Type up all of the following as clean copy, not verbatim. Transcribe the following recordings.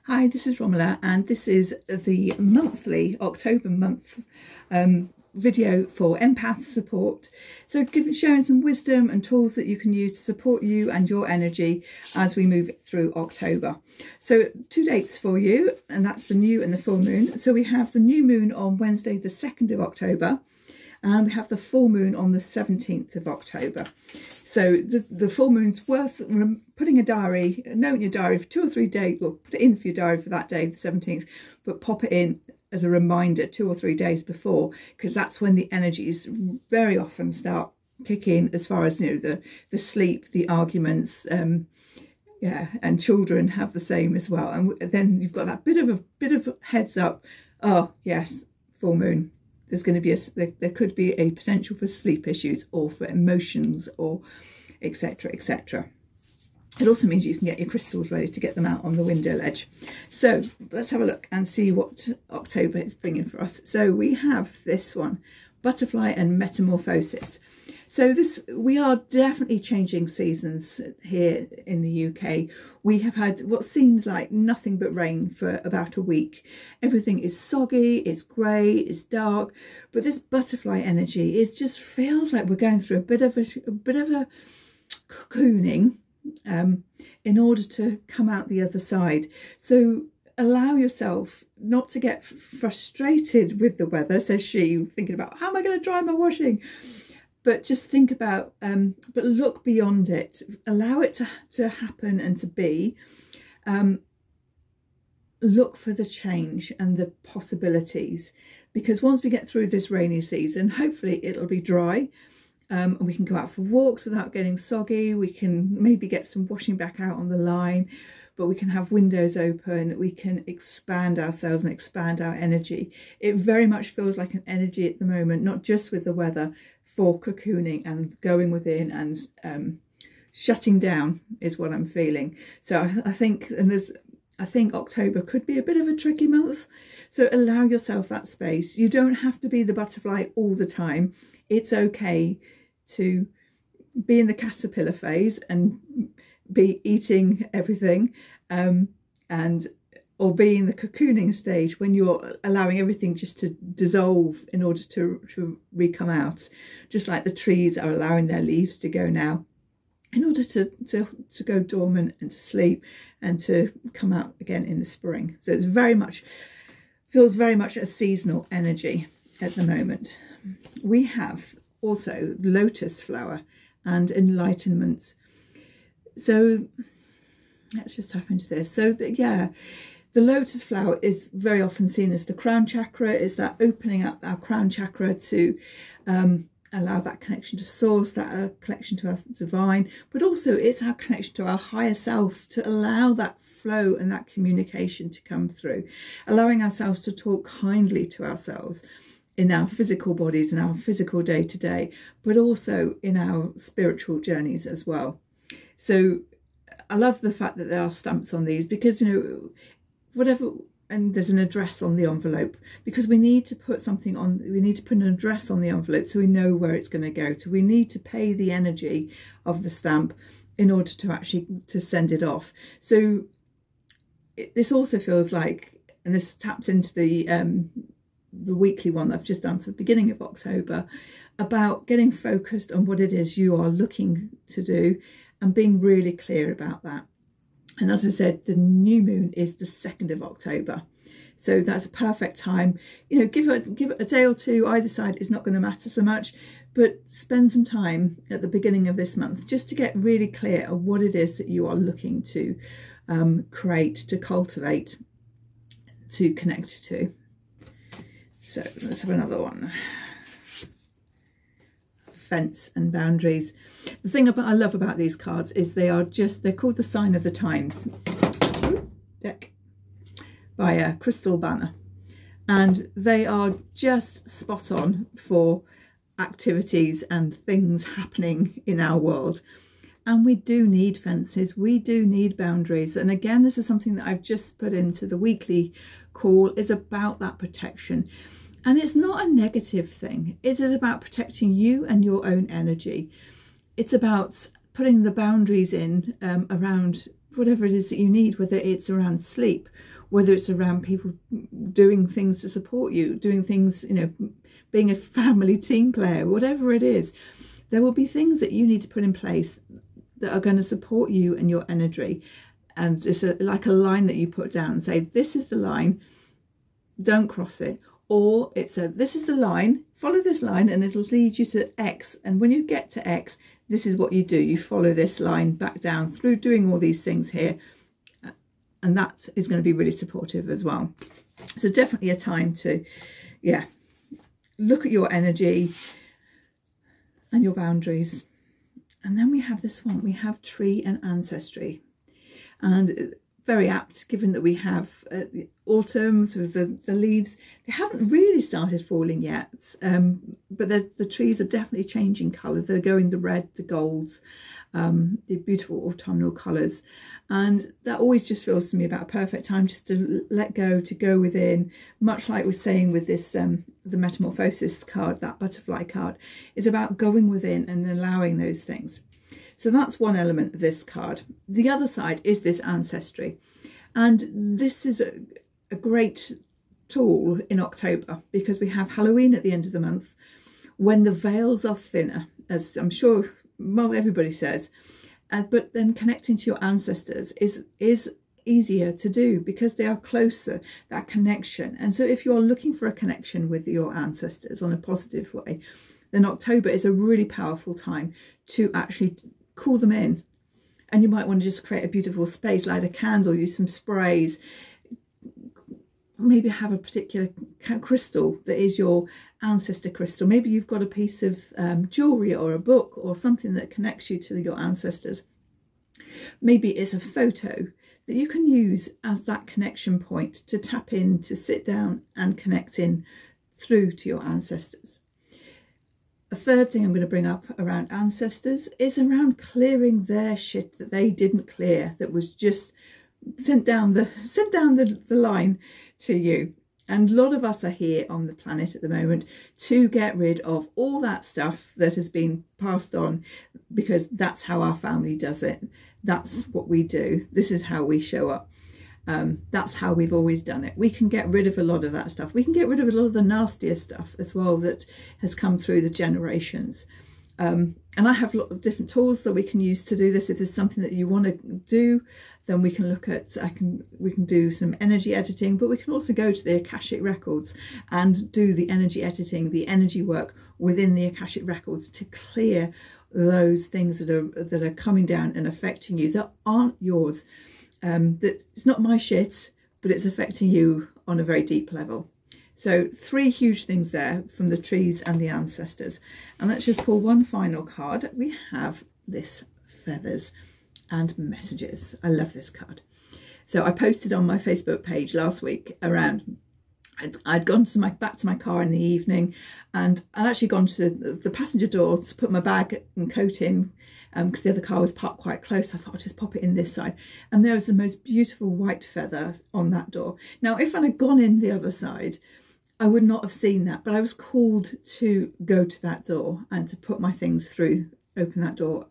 Hi, this is Romola, and this is the monthly October month video for empath support. So sharing some wisdom and tools that you can use to support you and your energy as we move through October. So 2 dates for you, and that's the new and the full moon. So we have the new moon on Wednesday the 2nd of October, and we have the full moon on the 17th of October. So the full moon's worth putting a diary, note in your diary for 2 or 3 days, or put it in for your diary for that day, the 17th, but pop it in as a reminder 2 or 3 days before, because that's when the energies very often start kicking, as far as, you know, the sleep, the arguments, yeah, and children have the same as well. And then you've got that bit of a heads up. Oh yes, full moon. There's going to be there could be a potential for sleep issues or for emotions, or etc, etc. It also means you can get your crystals ready to get them out on the window ledge. So let's have a look and see what October is bringing for us. So we have this one, Butterfly and Metamorphosis. So we are definitely changing seasons here in the UK. We have had what seems like nothing but rain for about a week. Everything is soggy, it's grey, it's dark, but this butterfly energy, it just feels like we're going through a bit of a cocooning in order to come out the other side. So allow yourself not to get frustrated with the weather, says she, thinking about how am I going to dry my washing. But just think about, but look beyond it. Allow it to happen and to be. Look for the change and the possibilities. Because once we get through this rainy season, hopefully it'll be dry. And we can go out for walks without getting soggy. We can maybe get some washing back out on the line. But we can have windows open. We can expand ourselves and expand our energy. It very much feels like an energy at the moment, not just with the weather, for cocooning and going within and shutting down is what I'm feeling. So I think October could be a bit of a tricky month. So allow yourself that space. You don't have to be the butterfly all the time. It's okay to be in the caterpillar phase and be eating everything, or be in the cocooning stage when you're allowing everything just to dissolve in order to re-come out, just like the trees are allowing their leaves to go now in order to go dormant and to sleep and to come out again in the spring. So it's feels very much a seasonal energy at the moment. We have also lotus flower and enlightenment. So let's just tap into this. So yeah, the lotus flower is very often seen as the crown chakra. Is that opening up our crown chakra to allow that connection to source, that connection to our divine, but also it's our connection to our higher self, to allow that flow and that communication to come through, allowing ourselves to talk kindly to ourselves in our physical bodies and our physical day-to-day, but also in our spiritual journeys as well. So I love the fact that there are stamps on these, because, you know, whatever, and there's an address on the envelope, because we need to put something on, we need to put an address on the envelope so we know where it's going to go. So we need to pay the energy of the stamp in order to actually send it off. So this also feels like, and this taps into the weekly one that I've just done for the beginning of October, about getting focused on what it is you are looking to do and being really clear about that. And as I said, the new moon is the 2nd of October. So that's a perfect time. You know, give it a day or two, either side is not going to matter so much, but spend some time at the beginning of this month just to get really clear of what it is that you are looking to create, to cultivate, to connect to. So let's have another one. Fence and boundaries. The thing I love about these cards is they're called the Sign of the Times deck by Crystal Banner, and they are just spot on for activities and things happening in our world. And we do need fences, we do need boundaries. And again, this is something that I've just put into the weekly call, is about that protection. And it's not a negative thing. It is about protecting you and your own energy. It's about putting the boundaries in around whatever it is that you need, whether it's around sleep, whether it's around people doing things to support you, doing things, you know, being a family team player, whatever it is, there will be things that you need to put in place that are going to support you and your energy. And it's like a line that you put down and say, this is the line, don't cross it. Or it's this is the line, follow this line and it'll lead you to X. And when you get to X, this is what you do. You follow this line back down through doing all these things here. And that is going to be really supportive as well. So definitely a time to, yeah, look at your energy and your boundaries. And then we have this one, we have tree and ancestry. And very apt, given that we have the autumns with the leaves. They haven't really started falling yet, but the trees are definitely changing colour. They're going the red, the golds, the beautiful autumnal colours. And that always just feels to me about a perfect time just to let go, to go within, much like we're saying with this, the Metamorphosis card, that butterfly card, is about going within and allowing those things. So that's one element of this card. The other side is this ancestry. And this is a great tool in October because we have Halloween at the end of the month when the veils are thinner, as I'm sure everybody says. But then connecting to your ancestors is easier to do because they are closer, that connection. And so if you're looking for a connection with your ancestors on a positive way, then October is a really powerful time to actually call them in. And you might want to just create a beautiful space, light a candle, use some sprays, maybe have a particular crystal that is your ancestor crystal. Maybe you've got a piece of jewellery or a book or something that connects you to your ancestors. Maybe it's a photo that you can use as that connection point to tap in, to sit down and connect in through to your ancestors. A third thing I'm going to bring up around ancestors is around clearing their shit that they didn't clear, that was just sent down the line to you. And a lot of us are here on the planet at the moment to get rid of all that stuff that has been passed on, because that's how our family does it. That's what we do. This is how we show up. That's how we've always done it. We can get rid of a lot of that stuff. We can get rid of a lot of the nastier stuff as well that has come through the generations. And I have a lot of different tools that we can use to do this. If there's something that you want to do, then we can look at, we can do some energy editing, but we can also go to the Akashic Records and do the energy editing, the energy work within the Akashic Records to clear those things that are coming down and affecting you that aren't yours. That it's not my shit, but it's affecting you on a very deep level. So 3 huge things there from the trees and the ancestors. And let's just pull one final card. We have this feathers and messages. I love this card. So I posted on my Facebook page last week around, I'd gone to back to my car in the evening, and I'd actually gone to the passenger door to put my bag and coat in, because the other car was parked quite close. I thought I'll just pop it in this side. And there was the most beautiful white feather on that door. Now, if I'd have gone in the other side, I would not have seen that, but I was called to go to that door and to put my things through, open that door.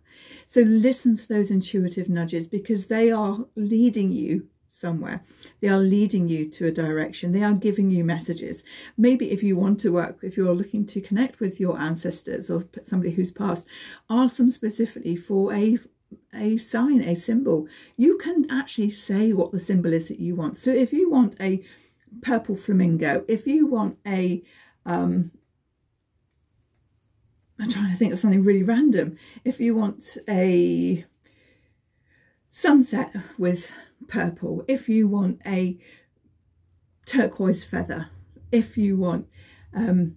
So listen to those intuitive nudges, because they are leading you somewhere. They are leading you to a direction. They are giving you messages. Maybe if you want to work, if you're looking to connect with your ancestors or somebody who's passed, ask them specifically for a sign, a symbol. You can actually say what the symbol is that you want. So if you want a purple flamingo, if you want a I'm trying to think of something really random. If you want a sunset with purple, if you want a turquoise feather, if you want blue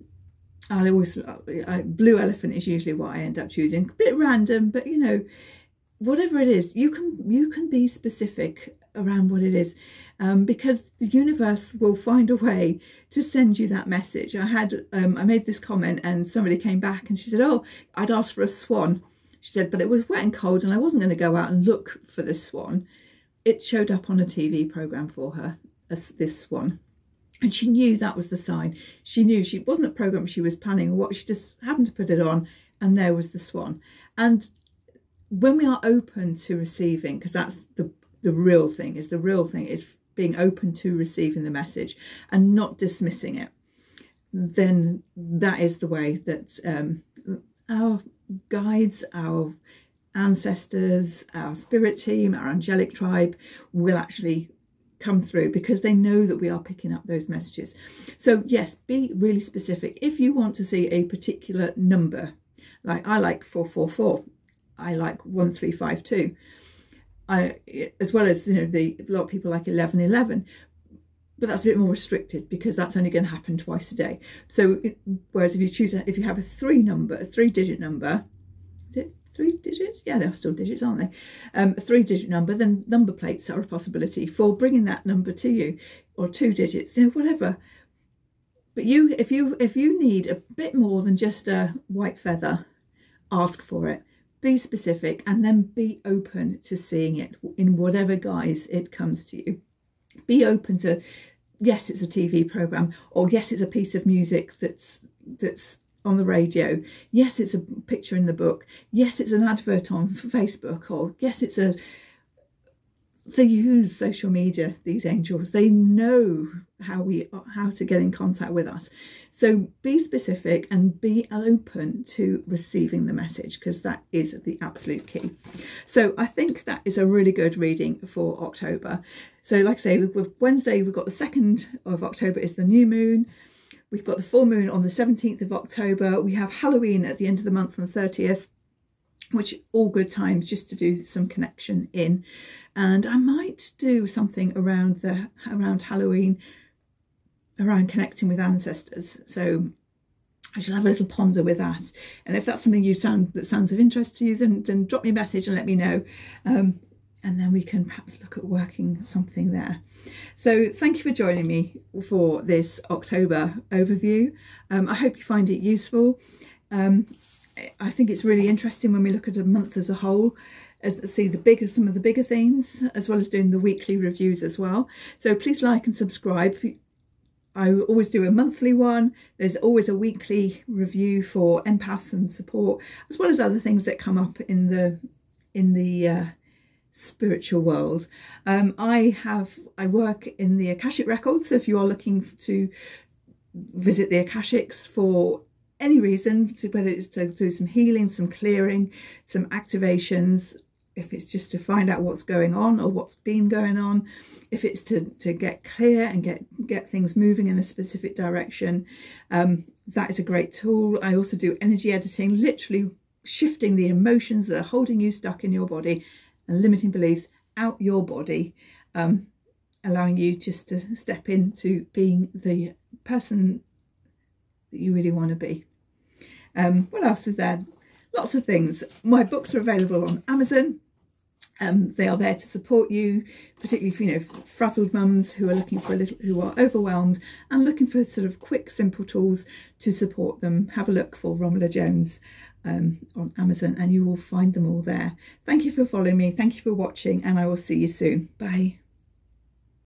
elephant is usually what I end up choosing. A bit random, but you know, whatever it is, you can be specific around what it is, because the universe will find a way to send you that message. I made this comment and somebody came back and she said, oh, I'd asked for a swan. She said, but it was wet and cold and I wasn't going to go out and look for this swan. It showed up on a TV programme for her, this swan. And she knew that was the sign. She knew it wasn't a programme she was planning or what, she just happened to put it on and there was the swan. And when we are open to receiving, because that's the real thing, is being open to receiving the message and not dismissing it, then that is the way that our guides, our ancestors, our spirit team, our angelic tribe will actually come through, because they know that we are picking up those messages. So yes, be really specific. If you want to see a particular number, like I like 444, I like 1352, as well as, you know, a lot of people like 1111, but that's a bit more restricted because that's only going to happen twice a day. So whereas if you have a 3-digit number, is it 3 digits? Yeah, they're still digits, aren't they? A 3-digit number, then number plates are a possibility for bringing that number to you, or 2 digits, you know, whatever. But if you need a bit more than just a white feather, ask for it. Be specific, and then be open to seeing it in whatever guise it comes to you. Be open to, yes, it's a TV program, or yes, it's a piece of music that's on the radio. Yes, it's a picture in the book. Yes, it's an advert on Facebook, or yes, they use social media, these angels. They know how to get in contact with us. So be specific and be open to receiving the message, because that is the absolute key. So I think that is a really good reading for October. So like I say, with Wednesday, we've got the 2nd of October is the new moon. We've got the full moon on the 17th of October. We have Halloween at the end of the month on the 30th, which all good times just to do some connection in. And I might do something around Halloween, around connecting with ancestors. So I shall have a little ponder with that. And if that's something that sounds of interest to you, then drop me a message and let me know. And then we can perhaps look at working something there. So thank you for joining me for this October overview. I hope you find it useful. I think it's really interesting when we look at a month as a whole, see some of the bigger themes, as well as doing the weekly reviews as well. So please like and subscribe. I always do a monthly one. There's always a weekly review for empaths and support, as well as other things that come up in the spiritual world. I work in the Akashic Records, so if you are looking to visit the Akashics for any reason, whether it's to do some healing, some clearing, some activations, if it's just to find out what's going on or what's been going on, if it's to get clear and get things moving in a specific direction, that is a great tool. I also do energy editing, literally shifting the emotions that are holding you stuck in your body and limiting beliefs out your body, allowing you just to step into being the person that you really want to be. What else is there? Lots of things. My books are available on Amazon. They are there to support you, particularly for, you know, frazzled mums who are looking for who are overwhelmed and looking for sort of quick, simple tools to support them. Have a look for Romola Jones on Amazon, and you will find them all there. Thank you for following me. Thank you for watching, and I will see you soon. Bye.